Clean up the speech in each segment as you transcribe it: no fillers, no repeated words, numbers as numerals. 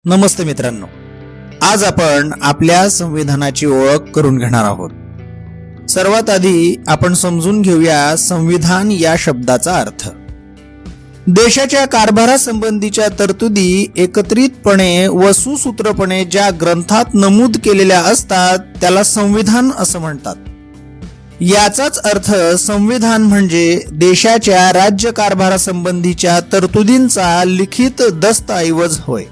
नमस्ते मित्रांनो, आज आपण आपल्या संविधानाची ओळख करून घेणार आहोत. सर्वात आधी आपण समजून घेऊया संविधान या शब्दाचा अर्थ. देशाच्या कारभारासंबंधीच्या तरतुदी एकत्रितपणे व सुसूत्रपणे ज्या ग्रंथात नमूद केलेल्या असतात त्याला संविधान असं म्हणतात. याचाच अर्थ संविधान म्हणजे देशाच्या राज्यकारभारासंबंधीच्या तरतुदींचा लिखित दस्तऐवज होय.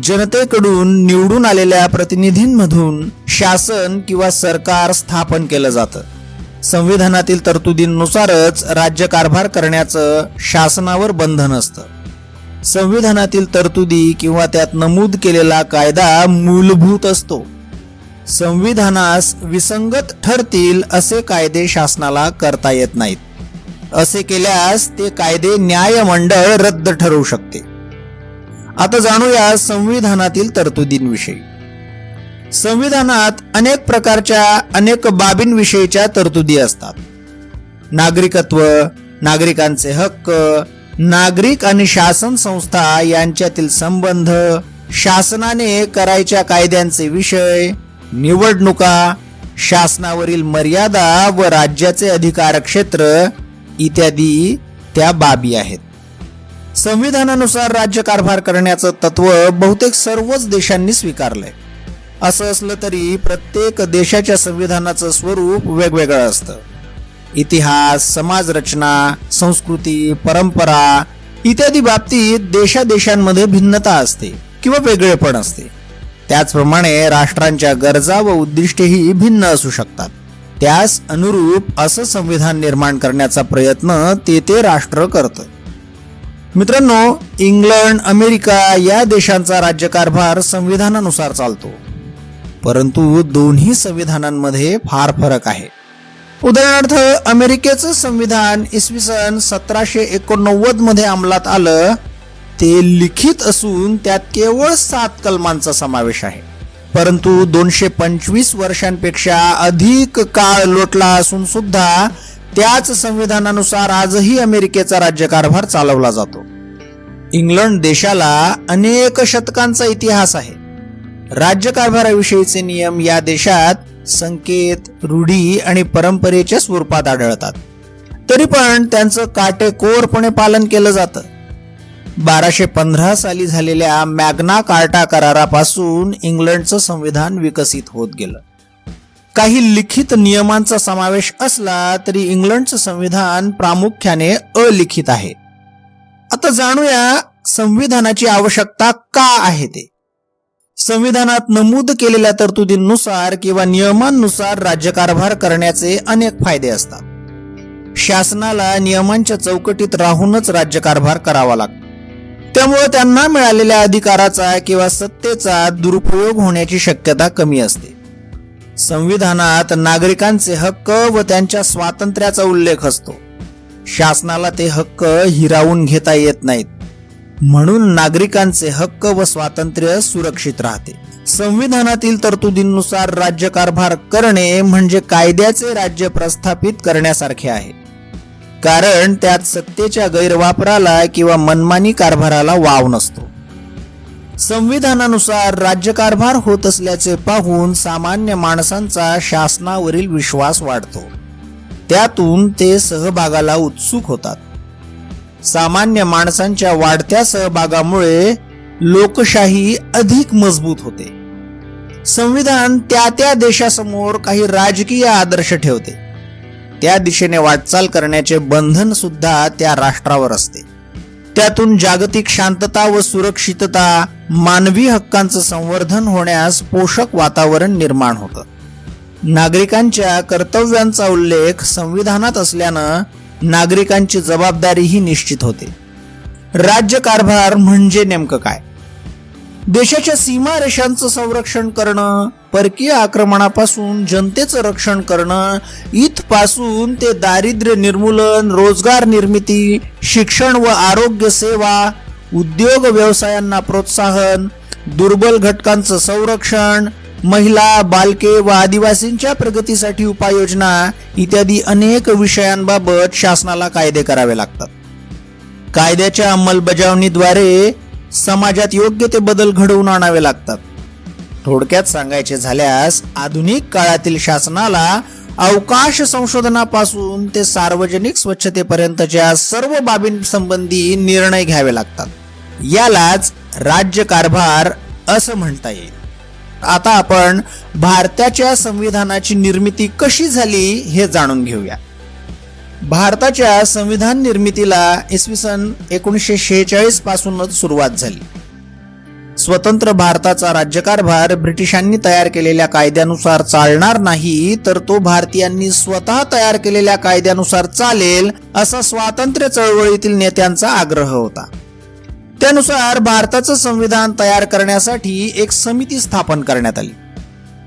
जनतेकडून निवडून आलेल्या प्रतिनिधींमधून शासन किंवा सरकार स्थापन केलं जातं. संविधानातील तरतुदींनुसारच राज्यकारभार करण्याचं शासनावर बंधन असतं. संविधानातील तरतुदी किंवा त्यात नमूद केलेला कायदा मूलभूत असतो. संविधानास विसंगत ठरतील असे कायदे शासनाला करता येत नाहीत. असे केल्यास ते कायदे न्यायमंडळ रद्द ठरवू शकते. आता जाणूया संविधानातील तरतुदींविषयी. संविधानात अनेक प्रकारच्या अनेक बाबींविषयीच्या तरतुदी असतात. नागरिकत्व, नागरिकांचे हक्क, नागरिक आणि शासन संस्था यांच्यातील संबंध, शासनाने करायच्या कायद्यांचे विषय, निवडणुका, शासनावरील मर्यादा व राज्याचे अधिकार क्षेत्र इत्यादी त्या बाबी आहेत. संविधानानुसार राज्यकारभार करण्याचं तत्व बहुतेक सर्वच देशांनी स्वीकारलंय. असं असलं तरी प्रत्येक देशाच्या संविधानाचं स्वरूप वेगवेगळं असतं. इतिहास, समाजरचना, संस्कृती, परंपरा इत्यादी बाबतीत देशादेशांमध्ये भिन्नता असते किंवा वेगळेपण असते. त्याचप्रमाणे राष्ट्रांच्या गरजा व उद्दिष्टेही भिन्न असू शकतात. त्यास अनुरूप असं संविधान निर्माण करण्याचा प्रयत्न ते राष्ट्र करतं. मित्रांनो, इंग्लंड, अमेरिका या देशांचा राज्यकारभार संविधानानुसार चालतो, परंतु दोन्ही संविधानांमध्ये फार फरक आहे. उदाहरणार्थ, अमेरिकेचं संविधान इसवी सन 1789 मध्ये अंमलात आलं. ते लिखित असून त्यात केवळ 7 कलमांचा समावेश आहे. परंतु 225 वर्षांपेक्षा अधिक काळ लोटला असून सुद्धा त्याच संविधानानुसार आजही अमेरिकेचा राज्यकारभार चालवला जातो. इंग्लंड देशाला अनेक शतकांचा इतिहास आहे. राज्यकारभाराविषयीचे नियम या देशात संकेत, रूढी आणि परंपरेच्या स्वरूपात आढळतात. तरी पण त्यांचं काटेकोरपणे पालन केलं जातं. 1215 साली झालेल्या मॅग्ना कार्टा करारापासून इंग्लंडचं संविधान विकसित होत गेलं. काही लिखित नियमांचा समावेश असला तरी इंग्लंडचं संविधान प्रामुख्याने अलिखित आहे. आता जाणूया संविधानाची आवश्यकता का आहे ते. संविधानात नमूद केलेल्या तरतुदींनुसार किंवा नियमांनुसार राज्यकारभार करण्याचे अनेक फायदे असतात. शासनाला नियमांच्या चौकटीत राहूनच राज्यकारभार करावा लागतो. त्यामुळे त्यांना मिळालेल्या अधिकाराचा किंवा सत्तेचा दुरुपयोग होण्याची शक्यता कमी असते. संविधानात नागरिकांचे हक्क व त्यांच्या स्वातंत्र्याचा उल्लेख असतो. शासनाला ते हक्क हिरावून घेता येत नाहीत, म्हणून नागरिकांचे हक्क व स्वातंत्र्य सुरक्षित राहते. संविधानातील तरतुदींनुसार राज्यकारभार करणे म्हणजे कायद्याचे राज्य प्रस्थापित करण्यासारखे आहे, कारण त्यात सत्तेच्या गैरवापराला किंवा मनमानी कारभाराला वाव नसतो. संविधानानुसार राज्यकारभार होत असल्याचे पाहून सामान्य माणसांचा शासनावरील विश्वास वाढतो. त्यातून ते सहभागाला उत्सुक होतात. सामान्य माणसांच्या वाढत्या सहभागामुळे लोकशाही अधिक मजबूत होते. संविधान त्या देशासमोर काही राजकीय आदर्श ठेवते. त्या दिशेने वाटचाल करण्याचे बंधन सुद्धा त्या राष्ट्रावर असते. त्यातून जागतिक शांतता व सुरक्षितता, मानवी हक्कांचं संवर्धन होण्यास पोषक वातावरण निर्माण होतं. नागरिकांच्या कर्तव्यांचा उल्लेख संविधानात असल्यानं नागरिकांची जबाबदारीही निश्चित होते. राज्यकारभार म्हणजे नेमकं काय? देशाच्या सीमारेषांचं संरक्षण करणं, परकीय आक्रमणापासून जनतेचं रक्षण करणं, इथपासून ते दारिद्र्य निर्मूलन, रोजगार निर्मिती, शिक्षण व आरोग्य सेवा, उद्योग व्यवसायांना प्रोत्साहन, दुर्बल घटकांचं संरक्षण, महिला, बालके व आदिवासींच्या प्रगतीसाठी उपाययोजना इत्यादी अनेक विषयांबाबत शासनाला कायदे करावे लागतात. कायद्याच्या अंमलबजावणीद्वारे समाजात योग्य ते बदल घडवून आणावे लागतात. थोडक्यात सांगायचे झाल्यास आधुनिक काळातील शासनाला अवकाश संशोधनापासून ते सार्वजनिक स्वच्छतेपर्यंतच्या सर्व बाबींसंबंधी निर्णय घ्यावे लागतात. यालाच राज्यकारभार असं म्हणता येईल. आता आपण भारताच्या संविधानाची निर्मिती कशी झाली हे जाणून घेऊया. भारताच्या संविधान निर्मितीला इसवी सन 1946 पासूनच सुरुवात झाली. स्वतंत्र भारताचा राज्यकारभार ब्रिटिशांनी तयार केलेल्या कायद्यानुसार चालणार नाही, तर तो भारतीयांनी स्वतः तयार केलेल्या कायद्यानुसार चालेल असा स्वातंत्र्य चळवळीतील नेत्यांचा आग्रह होता. त्यानुसार भारताचं संविधान तयार करण्यासाठी एक समिती स्थापन करण्यात आली.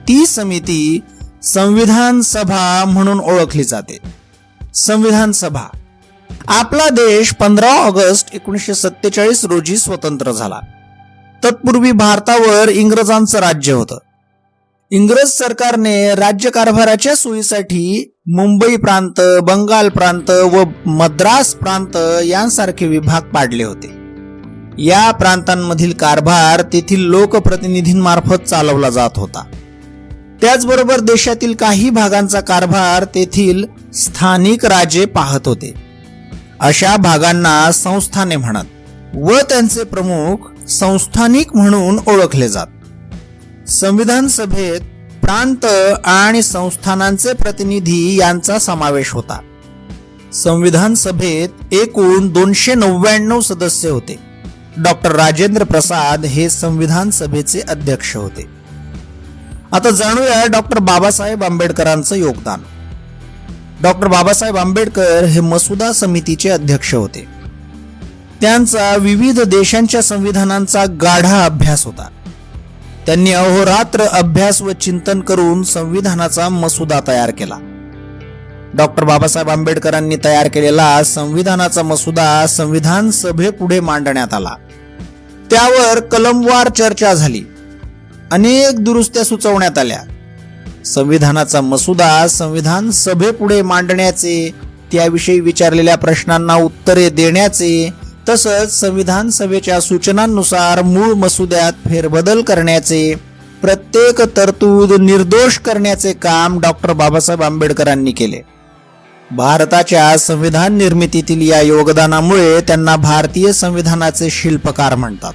ती समिती संविधान सभा म्हणून ओळखली जाते. संविधान सभा. आपला देश 15 ऑगस्ट 1947 रोजी स्वतंत्र झाला. तत्पूर्वी भारतावर इंग्रजांचं राज्य होतं. इंग्रज सरकारने राज्यकारभाराच्या सोयीसाठी मुंबई प्रांत, बंगाल प्रांत व मद्रास प्रांत यांसारखे विभाग पाडले होते. या प्रांतांमधील कारभार तेथील लोकप्रतिनिधींमार्फत चालवला जात होता. त्याचबरोबर देशातील काही भागांचा कारभार तेथील स्थानिक राजे पाहत होते. अशा भागांना संस्थाने म्हणत व त्यांचे प्रमुख संस्थानिक म्हणून ओळखले जात. संविधान सभेत प्रांत आणि संस्थानांचे प्रतिनिधी यांचा समावेश होता. संविधान सभेत एकूण 299 सदस्य होते. डॉक्टर राजेंद्र प्रसाद हे संविधान सभेचे अध्यक्ष होते. आता जाणूया डॉक्टर बाबासाहेब आंबेडकरांचं योगदान. डॉक्टर बाबासाहेब आंबेडकर हे मसुदा समितीचे अध्यक्ष होते. त्यांचा विविध देशांच्या संविधानांचा गाढा अभ्यास होता. त्यांनी अहोरात्र अभ्यास व चिंतन करून संविधानाचा मसुदा तयार केला. डॉक्टर बाबासाहेब आंबेडकरांनी तयार केलेला संविधानाचा मसुदा संविधान सभेपुढे मांडण्यात आला. त्यावर कलमवार चर्चा झाली. अनेक दुरुस्त्या सुचवण्यात आल्या. संविधानाचा मसुदा संविधान सभेपुढे मांडण्याचे, त्याविषयी विचारलेल्या प्रश्नांना उत्तरे देण्याचे, तसंच संविधान सभेच्या सूचनांनुसार मूळ मसुद्यात फेरबदल करण्याचे, प्रत्येक तरतूद निर्दोष करण्याचे काम डॉक्टर बाबासाहेब आंबेडकरांनी केले. भारताच्या संविधान निर्मितीतील या योगदानामुळे त्यांना भारतीय संविधानाचे शिल्पकार म्हणतात.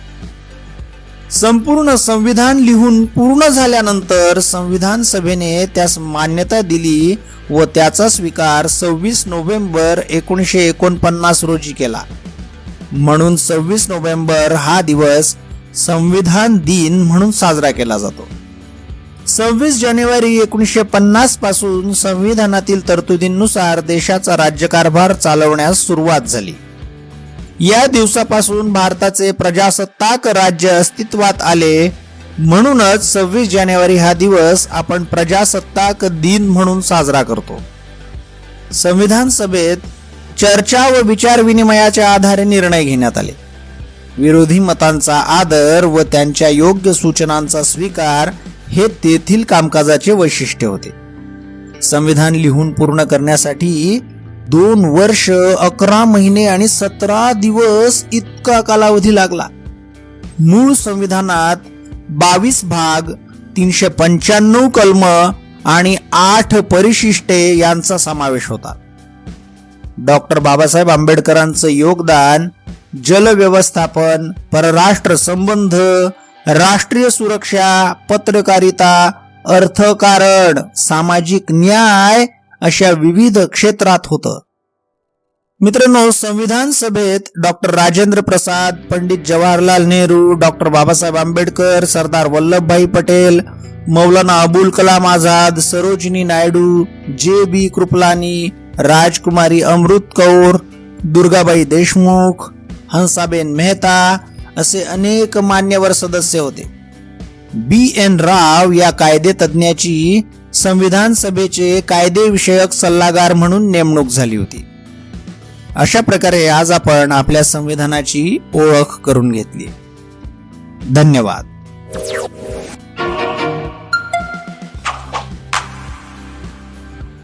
संपूर्ण संविधान लिहून पूर्ण झाल्यानंतर संविधान सभेने त्यास मान्यता दिली व त्याचा स्वीकार 26 नोव्हेंबर 1949 रोजी केला. म्हणून 26 नोव्हेंबर हा दिवस संविधान दिन म्हणून साजरा केला जातो. 26 जानेवारी 1950 पासून संविधानातील तरतुदींनुसार देशाचा राज्यकारभार चालवण्यास सुरुवात झाली. या दिवसापासून भारताचे प्रजासत्ताक राज्य अस्तित्वात आले. म्हणूनच 26 जानेवारी हा दिवस आपण प्रजासत्ताक दिन म्हणून साजरा करतो. संविधान सभेत चर्चा व विचार विनिमयाच्या आधारे निर्णय घेण्यात आले. विरोधी मतांचा आदर व त्यांच्या योग्य सूचनांचा स्वीकार हे तेथील कामकाजाचे वैशिष्ट्य होते. संविधान लिहून पूर्ण करण्यासाठी 2 वर्ष 11 महिने आणि 17 दिवस इतका कालावधी लागला. मूळ संविधानात 22 भाग, 395 कलम आणि 8 परिशिष्टे यांचा समावेश होता. डॉक्टर बाबासाहेब आंबेडकरांचं योगदान जल व्यवस्थापन, परराष्ट्र संबंध, राष्ट्रीय सुरक्षा, पत्रकारिता, अर्थकारण, सामाजिक न्याय अशा विविध क्षेत्रात होतं. मित्रांनो, संविधान सभेत doctor Rajendra Prasad, Pandit Jawaharlal Nehru, doctor Babasaheb Ambedkar, Sardar Vallabhbhai Patel, Maulana Abul Kalam Azad, Sarojini Naidu, JB. Kripalani, राजकुमारी अमृत कौर, दुर्गाबाई देशमुख, हंसाबेन मेहता असे अनेक मान्यवर सदस्य होते. B.N. राव या कायदे तज्ज्ञाची संविधान सभेचे कायदेविषयक सल्लागार म्हणून नेमणूक झाली होती. अशा प्रकारे आज आपण आपल्या संविधानाची ओळख करून घेतली. धन्यवाद.